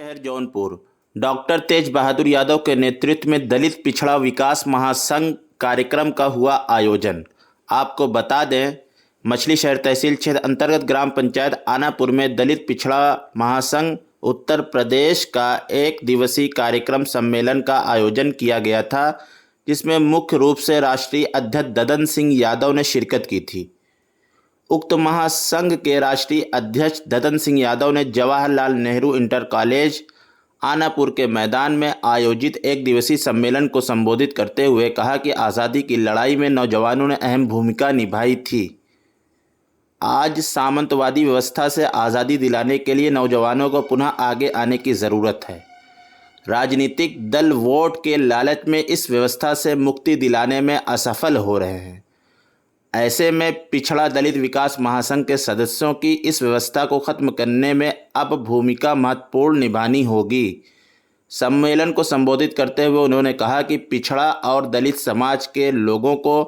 शहर जौनपुर डॉक्टर तेज बहादुर यादव के नेतृत्व में दलित पिछड़ा विकास महासंघ कार्यक्रम का हुआ आयोजन। आपको बता दें, मछली शहर तहसील क्षेत्र अंतर्गत ग्राम पंचायत आनापुर में दलित पिछड़ा महासंघ उत्तर प्रदेश का एक दिवसीय कार्यक्रम सम्मेलन का आयोजन किया गया था, जिसमें मुख्य रूप से राष्ट्रीय अध्यक्ष ददन सिंह यादव ने शिरकत की थी। उक्त महासंघ के राष्ट्रीय अध्यक्ष ददन सिंह यादव ने जवाहरलाल नेहरू इंटर कॉलेज आनापुर के मैदान में आयोजित एक दिवसीय सम्मेलन को संबोधित करते हुए कहा कि आज़ादी की लड़ाई में नौजवानों ने अहम भूमिका निभाई थी। आज सामंतवादी व्यवस्था से आज़ादी दिलाने के लिए नौजवानों को पुनः आगे आने की ज़रूरत है। राजनीतिक दल वोट के लालच में इस व्यवस्था से मुक्ति दिलाने में असफल हो रहे हैं। ऐसे में पिछड़ा दलित विकास महासंघ के सदस्यों की इस व्यवस्था को ख़त्म करने में अब भूमिका महत्वपूर्ण निभानी होगी। सम्मेलन को संबोधित करते हुए उन्होंने कहा कि पिछड़ा और दलित समाज के लोगों को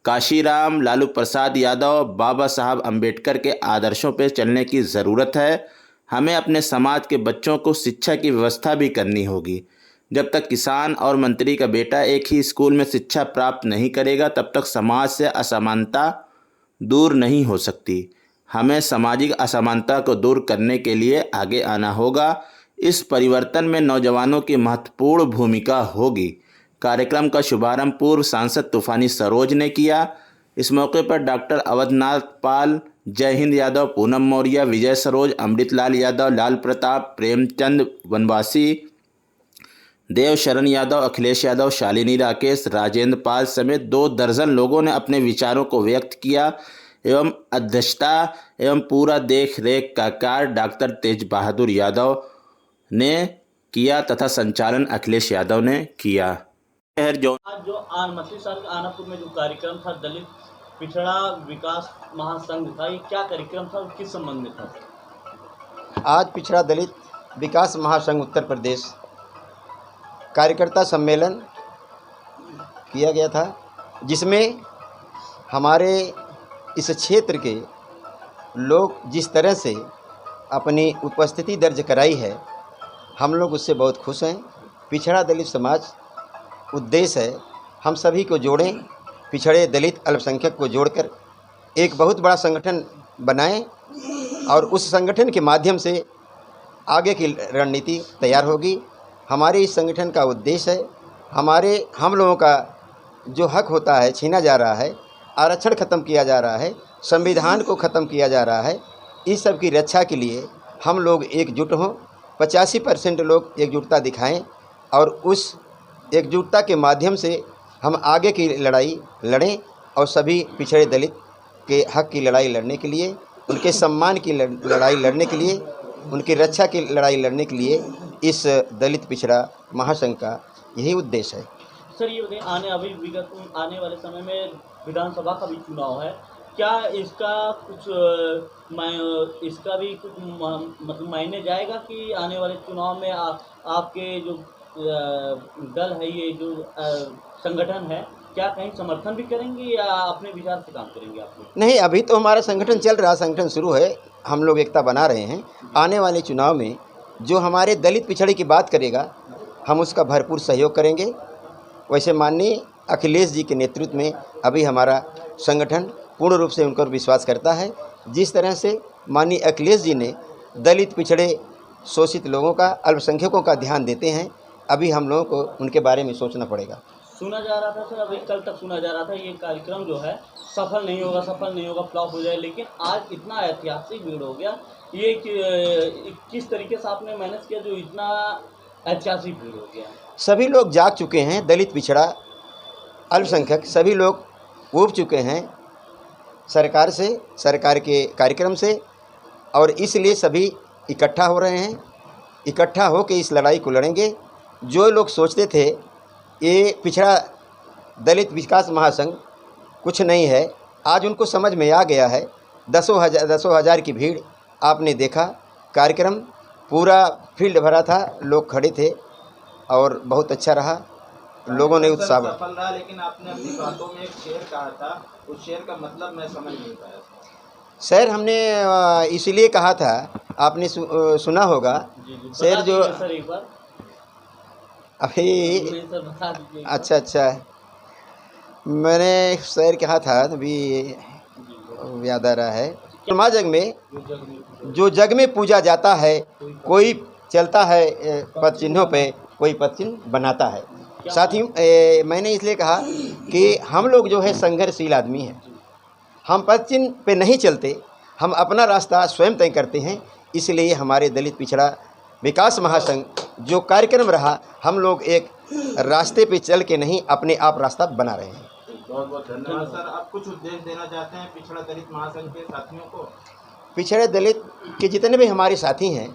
काशीराम लालू प्रसाद यादव, बाबा साहब अम्बेडकर के आदर्शों पर चलने की ज़रूरत है। हमें अपने समाज के बच्चों को शिक्षा की व्यवस्था भी करनी होगी। जब तक किसान और मंत्री का बेटा एक ही स्कूल में शिक्षा प्राप्त नहीं करेगा, तब तक समाज से असमानता दूर नहीं हो सकती। हमें सामाजिक असमानता को दूर करने के लिए आगे आना होगा। इस परिवर्तन में नौजवानों की महत्वपूर्ण भूमिका होगी। कार्यक्रम का शुभारंभ पूर्व सांसद तूफानी सरोज ने किया। इस मौके पर डॉक्टर अवधनाथ पाल, जय हिंद यादव, पूनम मौर्य, विजय सरोज, अमृतलाल यादव, लाल प्रताप, प्रेमचंद वनवासी, देव शरण यादव, अखिलेश यादव, शालिनी राकेश, राजेंद्र पाल समेत 2 दर्जन लोगों ने अपने विचारों को व्यक्त किया एवं अध्यक्षता एवं पूरा देख रेख का कार्य डॉक्टर तेज बहादुर यादव ने किया तथा संचालन अखिलेश यादव ने किया। आज जो मछली शहर के आनापुर में जो कार्यक्रम था दलित पिछड़ा विकास महासंघ का, ये क्या कार्यक्रम था और किस संबंध में था? आज पिछड़ा दलित विकास महासंघ उत्तर प्रदेश कार्यकर्ता सम्मेलन किया गया था, जिसमें हमारे इस क्षेत्र के लोग जिस तरह से अपनी उपस्थिति दर्ज कराई है, हम लोग उससे बहुत खुश हैं। पिछड़ा दलित समाज उद्देश्य है हम सभी को जोड़ें, पिछड़े दलित अल्पसंख्यक को जोड़कर एक बहुत बड़ा संगठन बनाएं और उस संगठन के माध्यम से आगे की रणनीति तैयार होगी। हमारे इस संगठन का उद्देश्य है हम लोगों का जो हक होता है छीना जा रहा है, आरक्षण ख़त्म किया जा रहा है, संविधान को ख़त्म किया जा रहा है, इस सब की रक्षा के लिए हम लोग एकजुट हों। 85% लोग एकजुटता दिखाएं और उस एकजुटता के माध्यम से हम आगे की लड़ाई लड़ें और सभी पिछड़े दलित के हक की लड़ाई लड़ने के लिए, उनके सम्मान की लड़ाई लड़ने के लिए, उनकी रक्षा की लड़ाई लड़ने के लिए इस दलित पिछड़ा महासंघ का यही उद्देश्य है। सर, ये बताइए, आने वाले समय में विधानसभा का भी चुनाव है, क्या इसका भी कुछ मतलब मायने जाएगा कि आने वाले चुनाव में आपके जो दल है, ये जो संगठन है, क्या कहीं समर्थन भी करेंगे या अपने विचार से काम करेंगे आप लोग? नहीं, अभी तो हमारा संगठन चल रहा, संगठन शुरू है, हम लोग एकता बना रहे हैं। आने वाले चुनाव में जो हमारे दलित पिछड़े की बात करेगा, हम उसका भरपूर सहयोग करेंगे। वैसे माननीय अखिलेश जी के नेतृत्व में अभी हमारा संगठन पूर्ण रूप से उन पर विश्वास करता है। जिस तरह से माननीय अखिलेश जी ने दलित पिछड़े शोषित लोगों का, अल्पसंख्यकों का ध्यान देते हैं, अभी हम लोगों को उनके बारे में सोचना पड़ेगा। सुना जा रहा था सर, अभी कल तक सुना जा रहा था ये कार्यक्रम जो है सफल नहीं होगा, फ्लॉप हो जाए, लेकिन आज इतना ऐतिहासिक भीड़ हो गया। ये किस तरीके से आपने मैनेज किया जो इतना ऐतिहासिक भीड़ हो गया? सभी लोग जाग चुके हैं, दलित पिछड़ा अल्पसंख्यक सभी लोग ऊब चुके हैं सरकार से, सरकार के कार्यक्रम से, और इसलिए सभी इकट्ठा हो रहे हैं। इकट्ठा होकर इस लड़ाई को लड़ेंगे। जो लोग सोचते थे ये पिछड़ा दलित विकास महासंघ कुछ नहीं है, आज उनको समझ में आ गया है। दसों हज़ार की भीड़ आपने देखा, कार्यक्रम पूरा फील्ड भरा था, लोग खड़े थे और बहुत अच्छा रहा, लोगों ने उत्साह सफल रहा। लेकिन आपने अपनी बातों में एक शेर कहा था, उस शेर का मतलब मैं समझ नहीं पाया। सर हमने इसलिए कहा था, आपने सुना होगा जी सर बता जो दीजिए सर एक बार। अभी नहीं सर बता दीजिए एक बार। अच्छा अच्छा मैंने सर कहा था अभी जी याद आ रहा है। समाज में जो जग में जो जग में पूजा जाता है, कोई चलता है पद चिन्हों पे, कोई पद चिन्ह बनाता है। साथियों मैंने इसलिए कहा कि हम लोग जो है संघर्षशील आदमी हैं, हम पद चिन्ह पे नहीं चलते, हम अपना रास्ता स्वयं तय करते हैं। इसलिए हमारे दलित पिछड़ा विकास महासंघ जो कार्यक्रम रहा, हम लोग एक रास्ते पे चल के नहीं अपने आप रास्ता बना रहे हैं। बहुत बहुत धन्यवाद सर। आप कुछ उपदेश देना चाहते हैं पिछड़ा दलित महासंघ के साथियों को? पिछड़े दलित के जितने भी हमारे साथी हैं,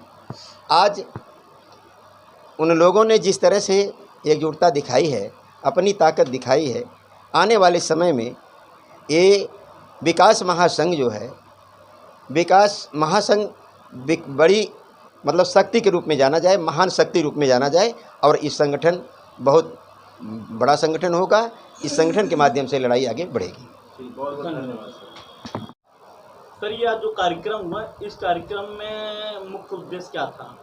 आज उन लोगों ने जिस तरह से एकजुटता दिखाई है, अपनी ताकत दिखाई है, आने वाले समय में ये विकास महासंघ जो है, विकास महासंघ बड़ी मतलब शक्ति के रूप में जाना जाए, महान शक्ति रूप में जाना जाए, और इस संगठन बहुत बड़ा संगठन होगा। इस संगठन के माध्यम से लड़ाई आगे बढ़ेगी। बहुत बहुत धन्यवाद सर। सर ये आज जो कार्यक्रम हुआ, इस कार्यक्रम में मुख्य उद्देश्य क्या था?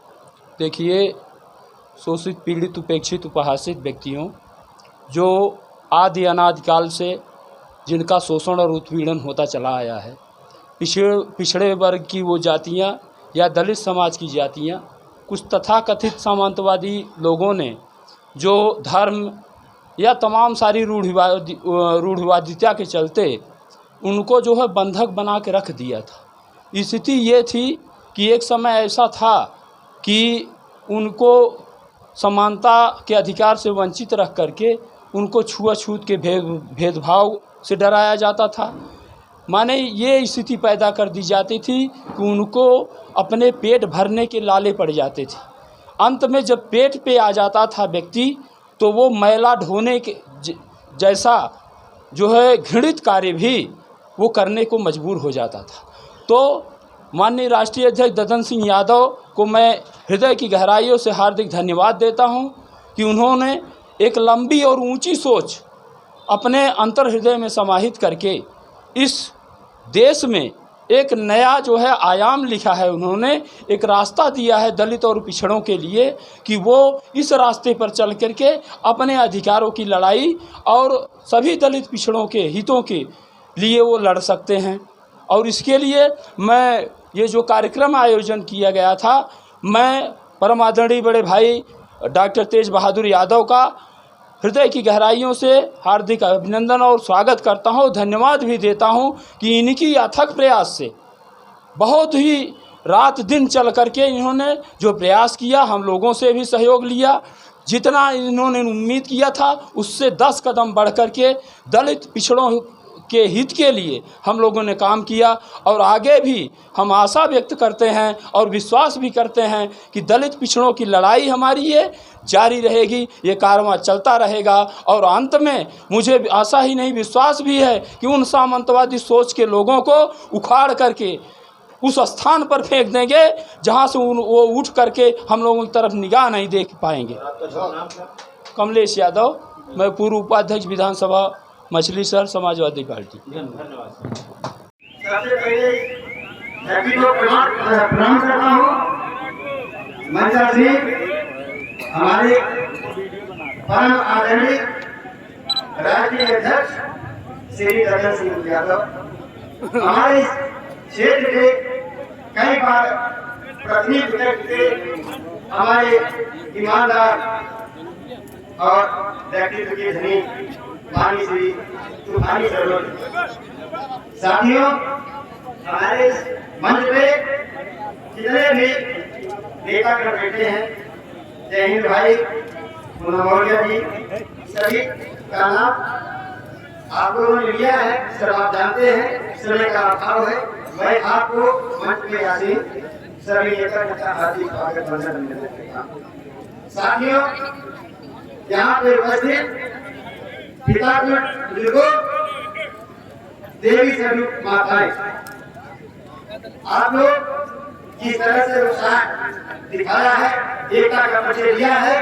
देखिए, शोषित, पीड़ित, उपेक्षित, उपहासित व्यक्तियों जो आदि अनादिकाल से जिनका शोषण और उत्पीड़न होता चला आया है, पिछड़े वर्ग की वो जातियाँ या दलित समाज की जातियाँ, कुछ तथाकथित सामंतवादी लोगों ने जो धर्म या तमाम सारी रूढ़िवादिता के चलते उनको जो है बंधक बना के रख दिया था। स्थिति ये थी कि एक समय ऐसा था कि उनको समानता के अधिकार से वंचित रख करके उनको छुआछूत के भेदभाव से डराया जाता था। माने ये स्थिति पैदा कर दी जाती थी कि उनको अपने पेट भरने के लाले पड़ जाते थे। अंत में जब पेट पे आ जाता था व्यक्ति, तो वो मैला ढोने के जैसा जो है घृणित कार्य भी वो करने को मजबूर हो जाता था। तो माननीय राष्ट्रीय अध्यक्ष ददन सिंह यादव को मैं हृदय की गहराइयों से हार्दिक धन्यवाद देता हूं कि उन्होंने एक लंबी और ऊंची सोच अपने अंतर हृदय में समाहित करके इस देश में एक नया जो है आयाम लिखा है। उन्होंने एक रास्ता दिया है दलित और पिछड़ों के लिए कि वो इस रास्ते पर चल करके अपने अधिकारों की लड़ाई और सभी दलित पिछड़ों के हितों के लिए वो लड़ सकते हैं। और इसके लिए मैं ये जो कार्यक्रम आयोजन किया गया था, मैं परम आदरणीय बड़े भाई डॉक्टर तेज बहादुर यादव का हृदय की गहराइयों से हार्दिक अभिनंदन और स्वागत करता हूं, धन्यवाद भी देता हूं कि इनकी अथक प्रयास से बहुत ही रात दिन चल करके इन्होंने जो प्रयास किया, हम लोगों से भी सहयोग लिया, जितना इन्होंने उम्मीद किया था उससे 10 कदम बढ़ करके दलित पिछड़ों के हित के लिए हम लोगों ने काम किया। और आगे भी हम आशा व्यक्त करते हैं और विश्वास भी करते हैं कि दलित पिछड़ों की लड़ाई हमारी ये जारी रहेगी, ये कारवां चलता रहेगा। और अंत में मुझे आशा ही नहीं विश्वास भी है कि उन सामंतवादी सोच के लोगों को उखाड़ करके उस स्थान पर फेंक देंगे जहाँ से वो उठ करके हम लोगों की तरफ निगाह नहीं देख पाएंगे। कमलेश यादव, मैं पूर्व उपाध्यक्ष विधानसभा मछलीशहर समाजवादी पार्टी। धन्यवाद सर। सबसे पहले सभी को प्रणाम करता हूँ। मंचा जी हमारे परम आदरणीय राष्ट्रीय अध्यक्ष श्री ददन सिंह यादव हमारे क्षेत्र के कई बार प्रतिनिधि थे, हमारे ईमानदार और व्यक्तित्व के धनी माननीय श्री तूफानी सरोज। साथियों, हमारे मंच पे जितने भी नेतागण बैठे हैं, जय हिंद भाई, मुन्ना मौर्य जी, सभी का नाम आप लोगों ने लिया है, सर आप जानते हैं, समय का अभाव है। मैं आपको मंच पे आसीन सभी नेतागण का हार्दिक स्वागत वंदन करता हूँ। साथियों, यहाँ पे उपस्थित पितागण, बुजुर्गों, देवी सभी माताएं, आप लोग जिस तरह से उत्साह दिखाया है, एकता का परिचय दिया है,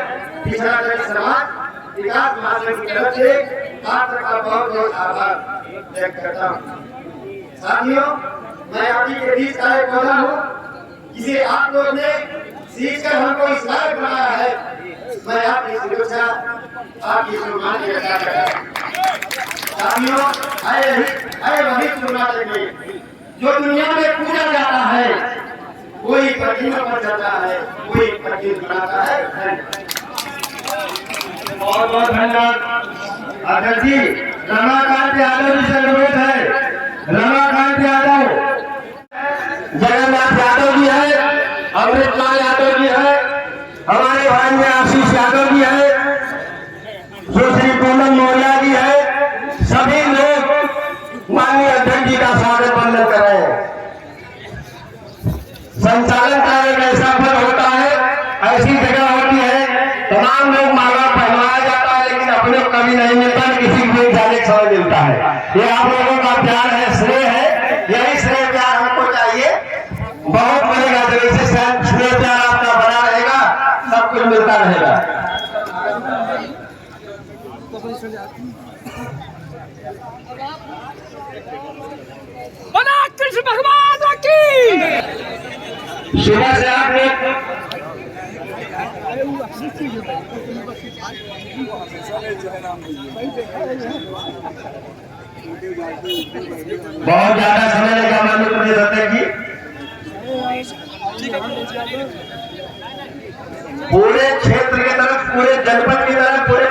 पिछड़ा दलित समाज विकास महासंघ की तरफ से आप सबका बहुत बहुत आभार व्यक्त करता हूँ। साथियों, मैं आप ही के बीच का एक पौधा हूँ, जिसे आप लोग ने सींच कर हमको इस लायक बनाया है। मैं आपकी सुरक्षा, आपकी सम्मान की रक्षा करता हूँ। साथियों, आए वही सुनना चाहिए जो दुनिया में पूजा जाता है। कोई प्रतिमा पर जाता है, कोई प्रतिमा बनाता है। बहुत बहुत धन्यवाद अध्यक्ष जी। रमाकांत यादव जी से अनुरोध है, रमाकांत यादव, जगन्नाथ यादव जी है, अमृतलाल यादव जी है, हमारे भाई में आशीष यादव जी है, सुश्री पूनम मौर्या जी है। सभी लोग माननीय अध्यक्ष जी का स्वागत वंदन करें। संचालन कार्य का ऐसा फल होता है, ऐसी जगह होती है, तमाम लोग माला पहनाया जाता है, लेकिन अपने को कभी नहीं मिलता, किसी को जाने का समय मिलता है। ये आप लोगों का प्यार है, श्रेय है, यही श्रेय प्यार हमको चाहिए। बहुत मिलेगा जब इसे श्रेय प्यार आपका बना रहेगा, सब कुछ मिलता रहेगा। बना कृष्ण भगवान की। सुबह से आप लोग बहुत ज्यादा समय लगा माननीय प्रदेश अध्यक्ष जी। पूरे क्षेत्र की तरफ, पूरे जनपद की तरफ, पूरे